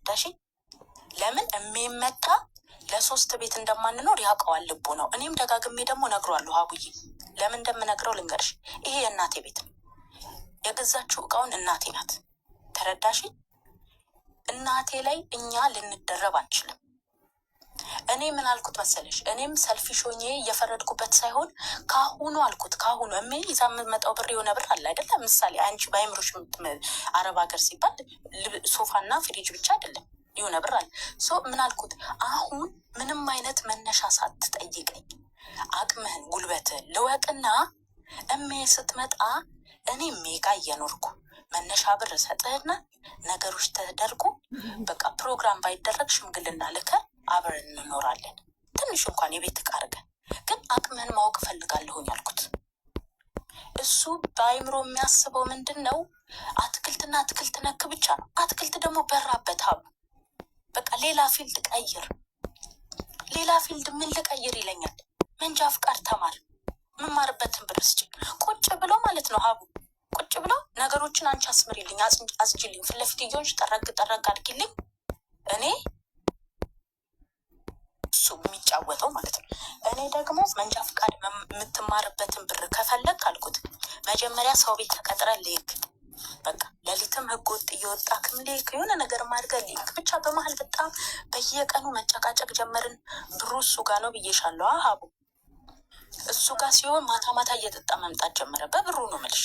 ተረዳሽ? ለምን የሚመጣ ለሶስት ቤት እንደማንኖር ያውቀዋል ልቡ ነው። እኔም ደጋግሜ ደግሞ ነግሯለሁ። አቡዬ ለምን እንደምነግረው ልንገርሽ። ይሄ የእናቴ ቤት ነው። የገዛችው እቃውን እናቴ ናት። ተረዳሽ? እናቴ ላይ እኛ ልንደረብ አንችልም። እኔ ምን አልኩት መሰለሽ? እኔም ሰልፊሽ ሆኜ እየፈረድኩበት ሳይሆን ካሁኑ አልኩት፣ ካሁኑ ይዛ የምመጣው ብር የሆነ ብር አለ አይደለም። ምሳሌ አንቺ በአይምሮሽ አረብ ሀገር ሲባል ሶፋና ፍሪጅ ብቻ አይደለም፣ የሆነ ብር አለ። ምን አልኩት? አሁን ምንም አይነት መነሻ ሳትጠይቀኝ አቅምህን ጉልበትህን ልወቅና ስትመጣ እኔ ሜጋ እየኖርኩ መነሻ ብር ሰጥህና ነገሮች ተደርጎ በቃ ፕሮግራም ባይደረግ ሽምግልና ልከ አብረን እንኖራለን። ትንሽ እንኳን የቤት ዕቃ አድርገን ግን አቅምህን ማወቅ እፈልጋለሁኝ አልኩት። እሱ በአይምሮ የሚያስበው ምንድን ነው? አትክልትና አትክልት ነክ ብቻ ነው። አትክልት ደግሞ በራበት ሀቡ በቃ ሌላ ፊልድ ቀይር፣ ሌላ ፊልድ ምን ልቀይር ይለኛል። መንጃ ፍቃድ ተማር፣ የምማርበትን ብር ስጭኝ። ቁጭ ብሎ ማለት ነው ሀቡ ቁጭ ብሎ ነገሮችን አንቺ አስምሪልኝ፣ አስጅልኝ፣ ፊት ለፊት እየሆንሽ ጠረግ ጠረግ አድርጊልኝ። እኔ እሱ የሚጫወተው ማለት ነው። እኔ ደግሞ መንጃ ፍቃድ የምትማርበትን ብር ከፈለግ ካልኩት መጀመሪያ ሰው ቤት ተቀጥረ ልክ በቃ ሌሊትም ህገ ወጥ እየወጣክም ልክ የሆነ ነገር ማድረግ ልክ ብቻ። በመሀል በጣም በየቀኑ መጨቃጨቅ ጀመርን። ብሩ እሱ ጋር ነው ብዬሻለሁ ሀቡ። እሱ ጋር ሲሆን ማታ ማታ እየጠጣ መምጣት ጀመረ። በብሩ ነው የምልሽ።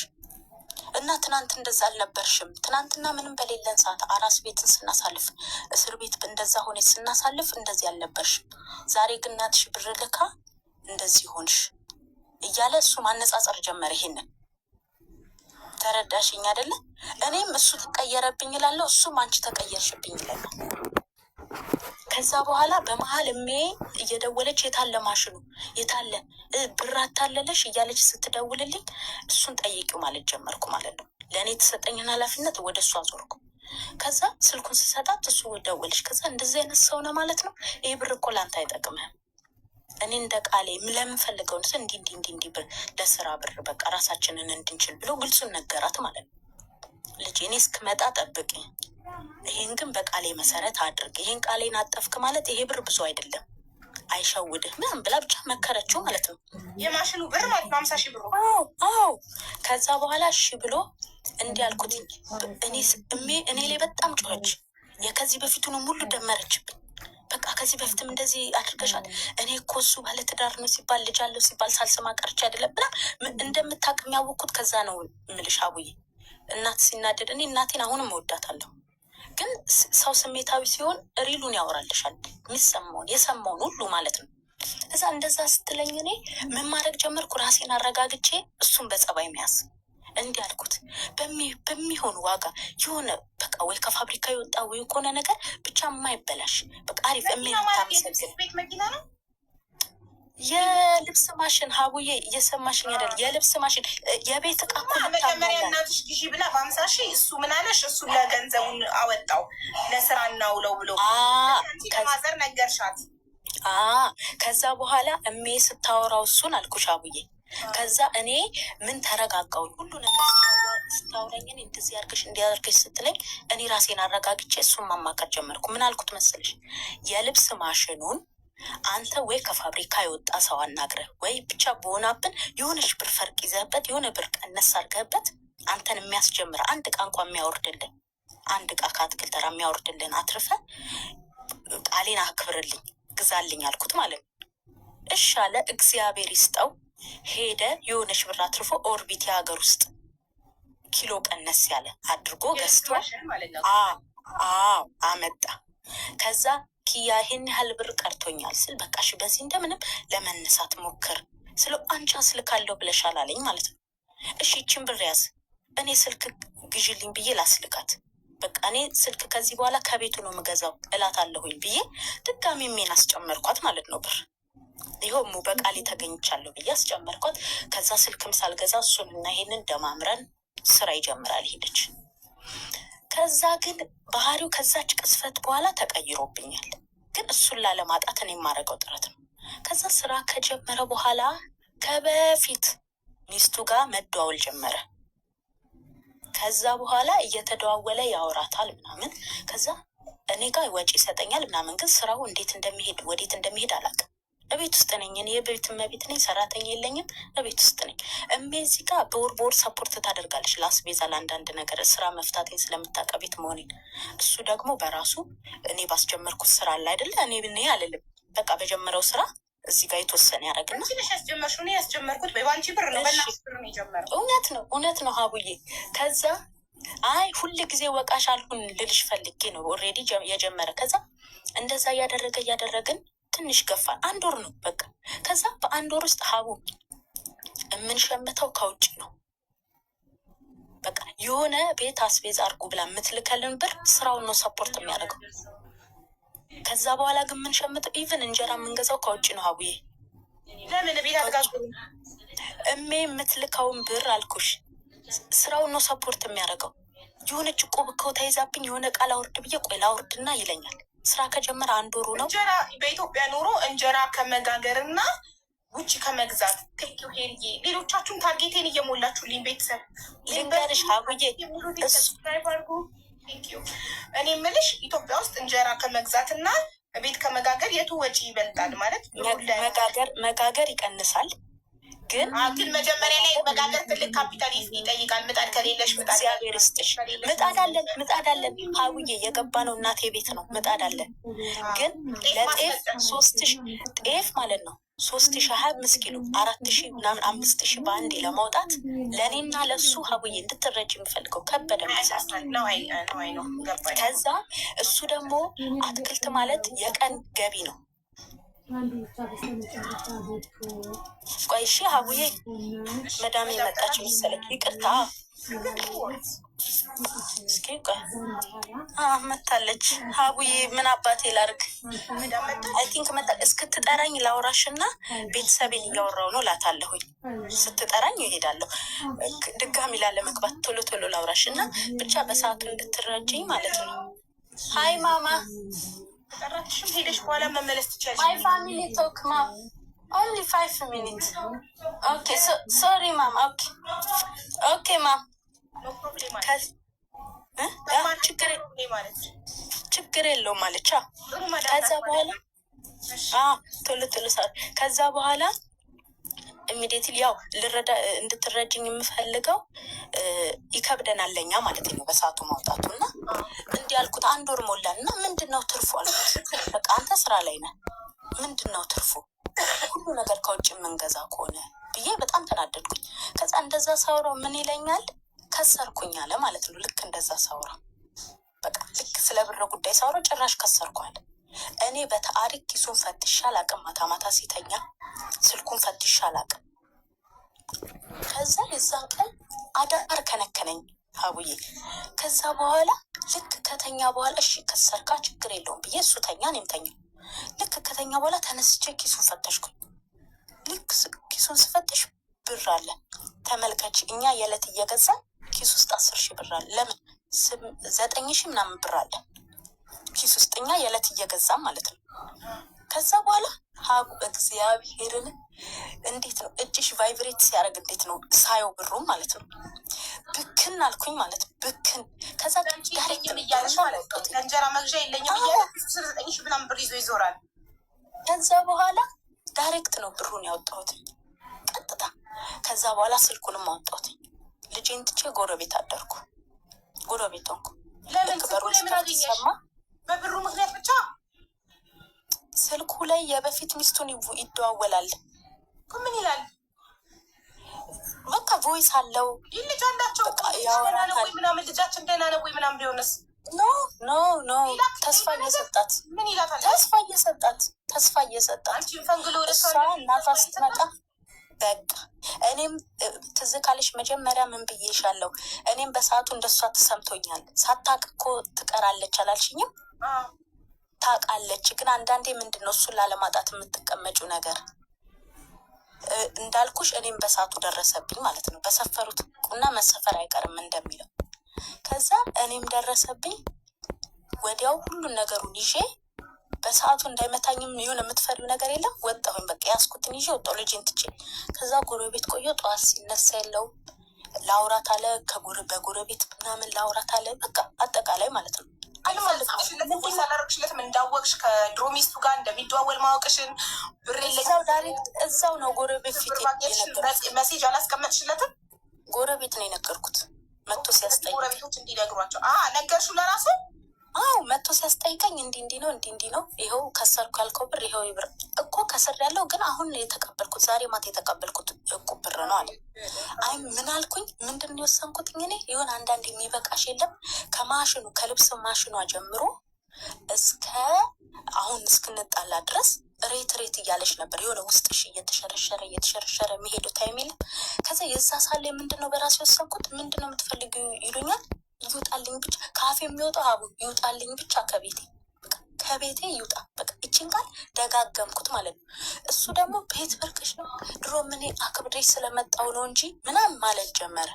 እና ትናንት እንደዛ አልነበርሽም። ትናንትና ምንም በሌለን ሰዓት አራስ ቤትን ስናሳልፍ እስር ቤት እንደዛ ሆነ ስናሳልፍ እንደዚህ አልነበርሽም። ዛሬ ግን እናትሽ ብር ልካ እንደዚህ ሆንሽ እያለ እሱ ማነጻጸር ጀመረ። ይሄንን ተረዳሽኝ አይደለ? እኔም እሱ ተቀየረብኝ እላለሁ፣ እሱም አንቺ ተቀየርሽብኝ ይላል። ከዛ በኋላ በመሀል እየደወለች የታለ ማሽኑ የታለ ብር አታለለሽ እያለች ስትደውልልኝ እሱን ጠይቂው ማለት ጀመርኩ ማለት ነው። ለእኔ የተሰጠኝን ኃላፊነት ወደ እሱ አዞርኩ። ከዛ ስልኩን ስሰጣት እሱ ደወለች። ከዛ እንደዚህ አይነት ሰው ነው ማለት ነው። ይህ ብር እኮ ለአንተ አይጠቅምህም። እኔ እንደ ቃሌ ለምንፈልገውን እንዲህ ብር ለስራ ብር በቃ ራሳችንን እንድንችል ብሎ ግልጹን ነገራት ማለት ነው። ልጅ እኔ እስክመጣ ጠብቅኝ፣ ይሄን ግን በቃሌ መሰረት አድርግ። ይሄን ቃሌን አጠፍክ ማለት ይሄ ብር ብዙ አይደለም፣ አይሸውድህ ምንም ብላ ብቻ መከረችው ማለት ነው። የማሽኑ ብር ማለት ነው 50 ሺህ ብር። አዎ። ከዛ በኋላ እሺ ብሎ እንዲህ አልኩትኝ። እኔ ላይ በጣም ጮኸች። የከዚህ በፊቱንም ሁሉ ደመረችብኝ። በቃ ከዚህ በፊትም እንደዚህ አድርገሻል። እኔ እኮ እሱ ባለትዳር ነው ሲባል ልጅ አለው ሲባል ሳልሰማ ቀርቼ አይደለም ብላ እንደምታውቅ የሚያወቅኩት ከዛ ነው የምልሽ አቡዬ። እናት ሲናደድ እኔ እናቴን አሁንም እወዳታለሁ፣ ግን ሰው ስሜታዊ ሲሆን ሪሉን ያወራልሻል፣ የሚሰማውን የሰማውን ሁሉ ማለት ነው። እዛ እንደዛ ስትለኝ እኔ ምን ማድረግ ጀመርኩ? ራሴን አረጋግቼ እሱን በጸባይ መያዝ እንዲህ አልኩት። በሚሆን ዋጋ የሆነ በቃ ወይ ከፋብሪካ የወጣ ወይ ከሆነ ነገር ብቻ የማይበላሽ በቃ አሪፍ የሚታመሰግን ቤት መኪና ነው። የልብስ ማሽን ሀቡዬ እየሰማሽኝ አይደል? የልብስ ማሽን የቤት ዕቃ መጀመሪያ እናትሽ ግዢ ብላ በ50 ሺህ እሱ ምን አለሽ? እሱ ለገንዘቡን አወጣው ለስራ እናውለው ብሎ ማዘር ነገርሻት። ከዛ በኋላ ስታወራው እሱን አልኩሽ አቡዬ። ከዛ እኔ ምን ተረጋጋውኝ ሁሉ ነገር ስታወራኝ እኔ እንደዚህ አድርገሽ እንዲያደርገሽ ስትለኝ እኔ ራሴን አረጋግቼ እሱን ማማከር ጀመርኩ። ምን አልኩት መሰለሽ? የልብስ ማሽኑን አንተ ወይ ከፋብሪካ የወጣ ሰው አናግረህ ወይ ብቻ በሆናብን የሆነች ብር ፈርቅ ይዘህበት የሆነ ብር ቀነስ አድርገህበት አንተን የሚያስጀምር አንድ ዕቃ እንኳ የሚያወርድልን አንድ ዕቃ ከአትክልት ተራ የሚያወርድልን አትርፈ ቃሌን አክብርልኝ ግዛልኝ አልኩት ማለት ነው። እሺ አለ። እግዚአብሔር ይስጠው። ሄደ የሆነች ብር አትርፎ ኦርቢት የሀገር ውስጥ ኪሎ ቀነስ ያለ አድርጎ ገዝቶ አመጣ። ከዛ ኪያ ይሄን ያህል ብር ቀርቶኛል ስል በቃ እሺ በዚህ እንደምንም ለመነሳት ሞክር ስለ አንቺ አስልካለሁ ብለሻል አለኝ ማለት ነው። እሺ ይችን ብር ያዝ፣ እኔ ስልክ ግዥልኝ ብዬ ላስልካት። በቃ እኔ ስልክ ከዚህ በኋላ ከቤቱ ነው የምገዛው እላታለሁኝ ብዬ ድጋሚ ሜን አስጨመርኳት ማለት ነው። ብር ይኸውም በቃሌ ተገኝቻለሁ ብዬ አስጨመርኳት። ከዛ ስልክም ሳልገዛ እሱንና ይሄንን ደማምረን ስራ ይጀምራል ሄደች። ከዛ ግን ባህሪው ከዛች ቅስፈት በኋላ ተቀይሮብኛል። ግን እሱን ላለማጣት እኔ የማደርገው ጥረት ነው። ከዛ ስራ ከጀመረ በኋላ ከበፊት ሚስቱ ጋር መደዋወል ጀመረ። ከዛ በኋላ እየተደዋወለ ያወራታል ምናምን። ከዛ እኔ ጋር ወጪ ይሰጠኛል ምናምን፣ ግን ስራው እንዴት እንደሚሄድ ወዴት እንደሚሄድ አላውቅም። እቤት ውስጥ ነኝ እኔ፣ የቤት እመቤት ነኝ፣ ሰራተኛ የለኝም፣ እቤት ውስጥ ነኝ። እዚህ ጋር በወር ሰፖርት ታደርጋለች ለአስቤዛ ለአንዳንድ ነገር ስራ መፍታቴን ስለምታውቅ ቤት መሆኔን። እሱ ደግሞ በራሱ እኔ ባስጀመርኩት ስራ አለ አይደለ፣ እኔ አልልም፣ በቃ በጀመረው ስራ እዚህ ጋር የተወሰነ ያደረግና ያስጀመርኩት በባንቺ ብር ነው፣ በእናትሽ ብር ነው የጀመረው። እውነት ነው ሀቡዬ። ከዛ አይ ሁል ጊዜ ወቃሽ አልሁን ልልሽ ፈልጌ ነው ኦልሬዲ የጀመረ። ከዛ እንደዛ እያደረግን ትንሽ ገፋን። 1 ወር ነው በቃ። ከዛ በ1 ወር ውስጥ ሀቡ የምንሸምተው ከውጭ ነው። በቃ የሆነ ቤት አስቤዛ አድርጉ ብላ የምትልከልን ብር ስራውን ነው ሰፖርት የሚያደርገው። ከዛ በኋላ ግን የምንሸምተው ኢቨን እንጀራ የምንገዛው ከውጭ ነው ሀቡዬ። ለምን ቤት አትጋዙ? የምትልከውን ብር አልኩሽ ስራውን ነው ሰፖርት የሚያደርገው። የሆነች ቆብ እኮ ተይዛብኝ የሆነ ቃል አውርድ ብዬ ቆይ ላውርድና ይለኛል። ስራ ከጀመረ 1 ወሩ ነው። እንጀራ በኢትዮጵያ ኑሮ እንጀራ ከመጋገርና ውጭ ከመግዛት ቴኪው ሄርዬ፣ ሌሎቻችሁም ታርጌቴን እየሞላችሁልኝ ቤተሰብ ልንገርሽ ሀቡዬ፣ እኔ የምልሽ ኢትዮጵያ ውስጥ እንጀራ ከመግዛትና ቤት ከመጋገር የቱ ወጪ ይበልጣል? ማለት መጋገር ይቀንሳል፣ ግን መጀመሪያ ላይ መጋገር ትልቅ ካፒታል ይጠይቃል። ምጣድ ከሌለሽ እግዚአብሔር ይስጥሽ። ምጣድ አለን ሀቡዬ፣ የገባ ነው እናቴ ቤት ነው ምጣድ አለን። ግን ለጤፍ 3000 ጤፍ ማለት ነው 3025 ኪሎ 4000 ምናምን 5000 በአንዴ ለማውጣት ለእኔና ለሱ ሀቡዬ እንድትረጅ የሚፈልገው ከበደ መሳት ነው። ከዛ እሱ ደግሞ አትክልት ማለት የቀን ገቢ ነው። ቆይ እሺ ሀቡዬ፣ መዳሜ መጣች መሰለኝ፣ ይቅርታ። እስኪ ቆይ መታለች ሀቡዬ፣ ምን አባቴ ላርግ? አይ ቲንክ መጣ። እስክትጠራኝ ላውራሽ እና ቤተሰቤን እያወራው ነው ላታለሁኝ። ስትጠራኝ ይሄዳለሁ። ድጋሚ ላለመግባት ቶሎ ላውራሽ እና ብቻ በሰዓቱ እንድትረጅኝ ማለት ነው። ሀይ ማማ፣ ጠራትሽም ሄደሽ በኋላ መመለስ ትችላለሽ። ማይ ፋሚሊ ቶክ ማም ኦንሊ 5 ሚኒትስ ኦኬ ሶሪ ማም ኦኬ ማም ችግር የለውም ማለቻ። ከዛ በኋላ ቶሎ ከዛ በኋላ ኢሚዲየትሊ ያው እንድትረጅኝ የምፈልገው ይከብደናል ለኛ ማለት ነው በሰዓቱ ማውጣቱ እና እንዲህ ያልኩት 1 ወር ሞላን እና ምንድነው ትርፉ አልኩት። በቃ አንተ ስራ ላይ ነህ፣ ምንድነው ትርፉ ሁሉ ነገር ከውጭ የምንገዛ ከሆነ ብዬ በጣም ተናደድኩኝ። ከዛ እንደዛ ሳውራው ምን ይለኛል፣ ከሰርኩኝ አለ ማለት ነው። ልክ እንደዛ ሳውራው በቃ ልክ ስለ ብር ጉዳይ ሳውራው ጭራሽ ከሰርኳል። እኔ በታሪክ ኪሱን ፈትሼ አላውቅም። ማታ ሲተኛ ስልኩን ፈትሼ አላውቅም። ከዛ የዛን ቀን አዳር ከነከነኝ ሀቡዬ። ከዛ በኋላ ልክ ከተኛ በኋላ እሺ ከሰርካ ችግር የለውም ብዬ እሱ ተኛ፣ እኔም ተኛው። ልክ ከተኛ በኋላ ተነስቼ ኪሱን ፈተሽኩኝ። ልክ ኪሱን ስፈትሽ ብር አለ። ተመልከች፣ እኛ የዕለት እየገዛን ኪስ ውስጥ 10,000 ብር አለ። ለምን 9,000 ምናምን ብር አለ ኪስ ውስጥ እኛ የዕለት እየገዛን ማለት ነው። ከዛ በኋላ ሀቡ እግዚአብሔርን እንዴት ነው እጅሽ ቫይብሬት ሲያደርግ እንዴት ነው ሳየው ብሩም ማለት ነው። ብክን አልኩኝ ማለት ብክን። ከዛ እንጀራ መግዣ የለኝም እያለ 9,000 ምናምን ብር ይዞ ይዞራል። ከዛ በኋላ ዳይሬክት ነው ብሩን ያወጣሁት ቀጥታ። ከዛ በኋላ ስልኩንም አወጣሁት። ልጄን ትቼ ጎረቤት አደርኩ፣ ጎረቤት ሆንኩ። ለምን ስልኩ ላይ ምን አገኘሽ? በብሩ ምክንያት ብቻ ስልኩ ላይ የበፊት ሚስቱን ይደዋወላል። ምን ይላል? በቃ ቮይስ አለው። ልጅ አላቸው ያወራል ወይ ምናምን፣ ልጃችን ደህና ነው ወይ ምናምን ቢሆንስ? ኖ ተስፋ እየሰጣት ምን ይላታል? ተስፋ እየሰጣት አንቺን ፈንግሎ እሷ እናቷ ስትመጣ በቃ እኔም ትዝ ካለሽ መጀመሪያ ምን ብዬሻለሁ? እኔም በሰዓቱ እንደሷ ተሰምቶኛል። ሳታውቅ እኮ ትቀራለች አላልሽኝም? ታውቃለች። ግን አንዳንዴ ምንድን ነው እሱን ላለማጣት የምትቀመጪው ነገር እንዳልኩሽ እኔም በሰዓቱ ደረሰብኝ ማለት ነው። በሰፈሩት ቁና መሰፈር አይቀርም እንደሚለው። ከዛ እኔም ደረሰብኝ። ወዲያው ሁሉን ነገሩን ይዤ በሰዓቱ እንዳይመታኝም ይሁን የምትፈሪው ነገር የለም ወጣሁኝ። በቃ ያስኩትን ይዤ ወጣሁ ልጄን ትቼ። ከዛ ጎረቤት ቆየሁ። ጠዋት ሲነሳ የለው ላውራት አለ፣ በጎረቤት ምናምን ላውራት አለ። በቃ አጠቃላይ ማለት ነው ሳላረግሽለትም እንዳወቅሽ ከድሮ ሚስቱ ጋር እንደሚደዋወል ማወቅሽን ብር እዛው ነው ጎረቤት ፊት መሴጅ አላስቀመጥሽለትም? ጎረቤት ነው የነገርኩት። መቶ ሲያስጠይቅ ጎረቤቶች እንዲነግሯቸው ነገርሹ ለራሱ? አዎ መቶ ሲያስጠይቀኝ እንዲህ ነው ይኸው ከሰርኩ ያልከው ብር ይኸው ብር እኮ ከስር ያለው ግን አሁን የተቀበልኩት ዛሬ ማታ የተቀበልኩት እቁብ ብር ነው አለ። አይ ምን አልኩኝ? ምንድን ነው የወሰንኩት እኔ ይሁን አንዳንድ የሚበቃሽ የለም ከማሽኑ ከልብስ ማሽኗ ጀምሮ እስከ አሁን እስክንጣላ ድረስ ሬት እያለች ነበር። የሆነ ውስጥሽ እየተሸረሸረ የሚሄዱ ታይም የለም። ከዛ የዛ ሳለ ምንድን ነው በራሴ ወሰንኩት። ምንድን ነው የምትፈልጊው ይሉኛል። ይውጣልኝ ብቻ ከአፌ የሚወጣው ሀቡ ይውጣልኝ ብቻ ከቤቴ ይውጣ። በቃ ይችን ቃል ደጋገምኩት ማለት ነው። እሱ ደግሞ ቤት በርቅሽ ነው ድሮ ምን አክብሬሽ ስለመጣው ነው እንጂ ምናምን ማለት ጀመረ።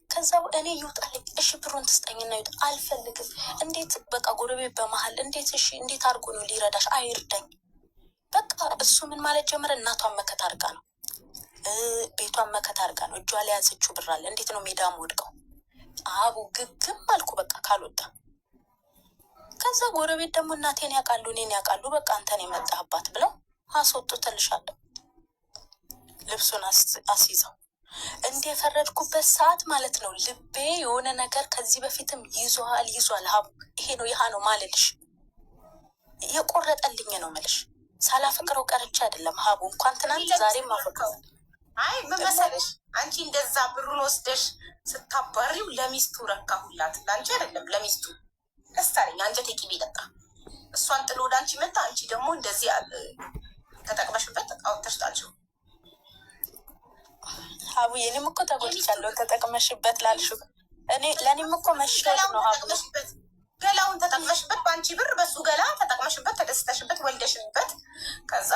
ከዛው እኔ ይውጣልኝ እሺ ብሩን ትስጠኝና ይውጣ። አልፈልግም። እንዴት በቃ ጎረቤት በመሀል እንዴት አድርጎ ነው ሊረዳሽ? አይርዳኝ። በቃ እሱ ምን ማለት ጀመረ። እናቷን መከት አድርጋ ነው ቤቷን መከት አድርጋ ነው እጇ ላይ ያዘችው ብር አለ። እንዴት ነው ሜዳም ወድቀው አቡ ግግም አልኩ በቃ ካልወጣ። ከዛ ጎረቤት ደግሞ እናቴን ያውቃሉ እኔን ያውቃሉ በቃ አንተን የመጣህባት ብለው አስወጡትልሻለሁ። ልብሱን አስይዘው እንዲህ የፈረድኩበት ሰዓት ማለት ነው። ልቤ የሆነ ነገር ከዚህ በፊትም ይዟል ሀቡ። ይሄ ነው ይሃ ነው ማለልሽ የቆረጠልኝ ነው ምልሽ። ሳላፈቅረው ቀርቼ አይደለም ሀቡ። እንኳን ትናንት ዛሬም አፈቅረው። አይ ምን መሰለሽ አንቺ እንደዛ ብሩን ወስደሽ ስታባሪው ለሚስቱ ረካሁላት። ለአንቺ አይደለም ለሚስቱ ደስታለኝ አንጀት ቂቤ ጠጣ። እሷን ጥሎ ወደ አንቺ መጣ። አንቺ ደግሞ እንደዚህ ተጠቅመሽበት አውጥተሽ ጣልሽው። ሀቡ የኔም እኮ ተጎድቻለሁ ተጠቅመሽበት ላልሽው። ለእኔም እኮ መሸጥ ነው ሀቡ። ገላውን ተጠቅመሽበት በአንቺ ብር በሱ ገላ ተጠቅመሽበት ተደስተሽበት ወልደሽበት ከዛ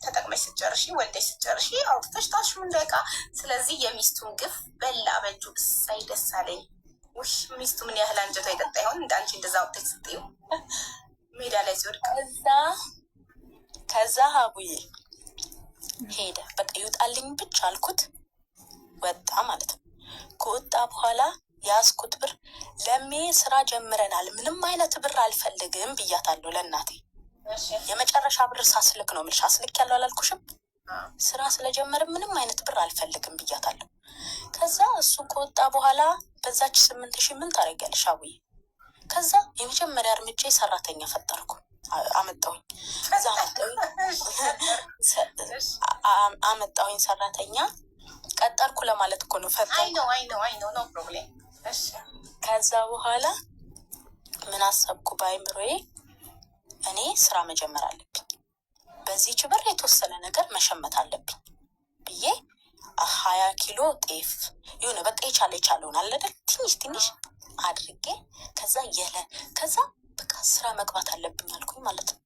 ተጠቅመሽ ስትጨርሺ ወልደሽ ስትጨርሺ አውጥተሽ ታሽሙ እንዳይቃ። ስለዚህ የሚስቱን ግፍ በላ በእጁ። እሳይ ደስ አለኝ። ውሽ ሚስቱ ምን ያህል አንጀቷ የጠጣ ይሆን እንደ አንቺ እንደዛ አውጥተሽ ስትዩ ሜዳ ላይ ሲወድቅ። ከዛ ሀቡዬ ሄደ በቃ ይውጣልኝ ብቻ አልኩት። ወጣ ማለት ነው። ከወጣ በኋላ ያስኩት ብር ለሜ ስራ ጀምረናል ምንም አይነት ብር አልፈልግም ብያታለሁ ለእናቴ። የመጨረሻ ብር ሳስልክ ነው የምልሽ። አስልክ ያለው አላልኩሽም? ስራ ስለጀመረ ምንም አይነት ብር አልፈልግም ብያታለሁ። ከዛ እሱ ከወጣ በኋላ በዛች 8,000 ምን ታደርጊያለሽ አቡዬ? ከዛ የመጀመሪያ እርምጃ ሰራተኛ ፈጠርኩ አመጣሁኝ። ከዛ አመጣሁኝ ሰራተኛ ቀጠርኩ ለማለት እኮ ነው። ኖ ፕሮብሌም። ከዛ በኋላ ምን አሰብኩ በአይምሮዬ እኔ ስራ መጀመር አለብኝ፣ በዚህ ብር የተወሰነ ነገር መሸመት አለብኝ ብዬ 20 ኪሎ ጤፍ የሆነ በቃ የቻለውን አለደል ትንሽ አድርጌ ከዛ በቃ ስራ መግባት አለብኝ አልኩኝ ማለት ነው።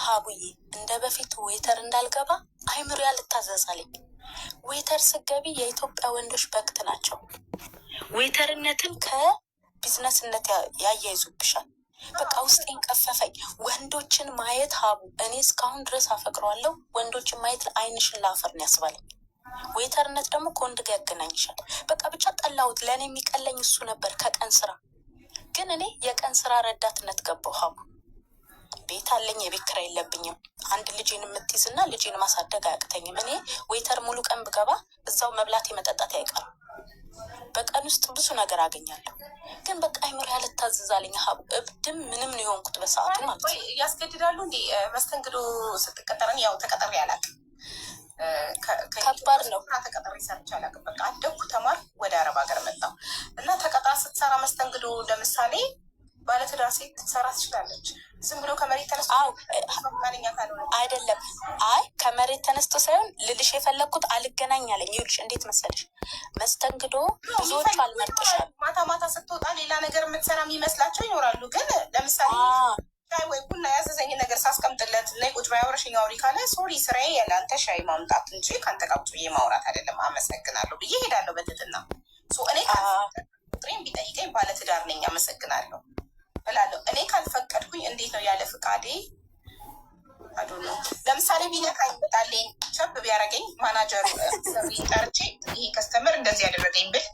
ሀቡዬ እንደ በፊቱ ዌተር እንዳልገባ አይምሮ ያልታዘዛለኝ። ዌተር ስገቢ የኢትዮጵያ ወንዶች በክት ናቸው። ዌተርነትን ከቢዝነስነት ያያይዙብሻል። በቃ ውስጤን ቀፈፈኝ። ወንዶችን ማየት ሀቡ እኔ እስካሁን ድረስ አፈቅረዋለሁ። ወንዶችን ማየት አይንሽን ላፈር ነው ያስባለኝ። ዌተርነት ደግሞ ከወንድ ጋር ያገናኝሻል። በቃ ብቻ ጠላሁት። ለእኔ የሚቀለኝ እሱ ነበር ከቀን ስራ። ግን እኔ የቀን ስራ ረዳትነት ገባሁ ሀቡ። ቤት አለኝ፣ የቤት ኪራይ የለብኝም። አንድ ልጅን የምትይዝና ልጅን ማሳደግ አያቅተኝም። እኔ ዌተር ሙሉ ቀን ብገባ እዛው መብላት መጠጣት አይቀርም። በቀን ውስጥ ብዙ ነገር አገኛለሁ። ግን በቃ አይምሮ ያልታዘዛለኝ ሀቡ። እብድም ምንም ነው የሆንኩት በሰዓቱ ማለት ነው። ያስገድዳሉ እንዲ መስተንግዶ ስትቀጠረን ያው ተቀጠሪ አላውቅም። ከባድ ነው። ተቀጠሪ ሰርቼ አላውቅም። በቃ አደኩ ተማር ወደ አረብ ሀገር መጣሁ እና ተቀጥራ ስትሰራ መስተንግዶ ለምሳሌ ባለትዳር ሴት ትሰራ ትችላለች። ዝም ብሎ ከመሬት ተነስቶ አይደለም። አይ ከመሬት ተነስቶ ሳይሆን ልልሽ የፈለግኩት አልገናኝ አለኝ። ይኸውልሽ እንዴት መሰለሽ መስተንግዶ ብዙዎቹ አልመርጥሻል። ማታ ስትወጣ ሌላ ነገር የምትሰራ የሚመስላቸው ይኖራሉ። ግን ለምሳሌ ሻይ ወይ ቡና ያዘዘኝ ነገር ሳስቀምጥለት እና ቁጭ በይ አብረሽኝ አውሪ ካለ ሶሪ ስራዬ የላንተ ሻይ ማምጣት እንጂ ከአንተ ጋር ቁጭ ብዬ ማውራት አይደለም፣ አመሰግናለሁ ብዬ ሄዳለሁ በትትና። እኔ ቁጥሬን ቢጠይቀኝ ባለትዳር ነኝ አመሰግናለሁ እላለሁ። እኔ ካልፈቀድኩኝ እንዴት ነው ያለ ፍቃዴ አዶነ ለምሳሌ ቢነካኝ በጣለኝ ቸብ ቢያደርገኝ ማናጀሩ ጠርቼ ይሄ ከስተመር እንደዚህ ያደረገኝ ብል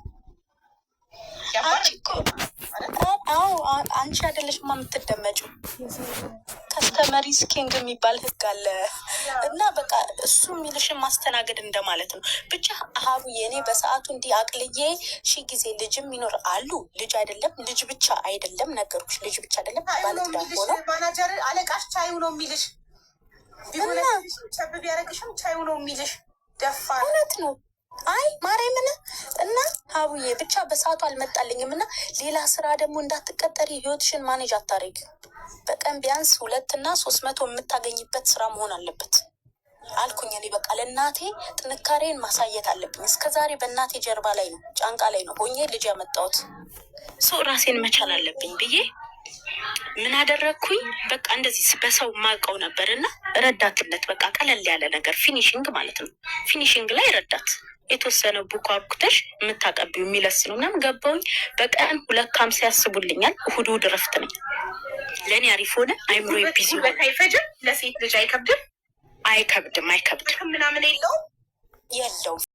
አዎ አንቺ አይደለሽማ የምትደመጪው። ከስተመሪ ስኪንግ የሚባል ህግ አለ እና በቃ እሱ የሚልሽን ማስተናገድ እንደማለት ነው። ብቻ ሀቡዬ እኔ በሰዓቱ እንዲህ አቅልዬ ሺ ጊዜ ልጅም ይኖር አሉ። ልጅ አይደለም ልጅ ብቻ አይደለም ነገርኩሽ። ልጅ ብቻ አይደለም ባለትዳር ሆነ ማናጀር አለቃሽ ቻዩ ነው የሚልሽ ቢሆነ ቸብ ቢያደርግሽም ቻዩ ነው የሚልሽ ደፋር። እውነት ነው። አይ ማርያምን እና ሀቡዬ ብቻ በሰዓቱ አልመጣልኝም እና ሌላ ስራ ደግሞ እንዳትቀጠሪ ህይወትሽን ማኔጅ አታረጊ። በቀን ቢያንስ 200 እና 300 የምታገኝበት ስራ መሆን አለበት አልኩኝ። እኔ በቃ ለእናቴ ጥንካሬን ማሳየት አለብኝ። እስከዛሬ በእናቴ ጀርባ ላይ ነው ጫንቃ ላይ ነው ሆኜ ልጅ ያመጣሁት። ሰው ራሴን መቻል አለብኝ ብዬ ምን አደረግኩኝ? በቃ እንደዚህ በሰው ማውቀው ነበር እና ረዳትነት በቃ ቀለል ያለ ነገር ፊኒሽንግ ማለት ነው። ፊኒሽንግ ላይ ረዳት የተወሰነ ቡክ አብኩተሽ የምታቀቢው የሚለስ ነው ምናምን ገባውኝ። በቀን 250 ያስቡልኛል። እሁድ እረፍት ነኝ። ለእኔ አሪፍ ሆነ። አይምሮ ቢዚ አይፈጅም። ለሴት ልጅ አይከብድም። አይከብድም ምናምን የለውም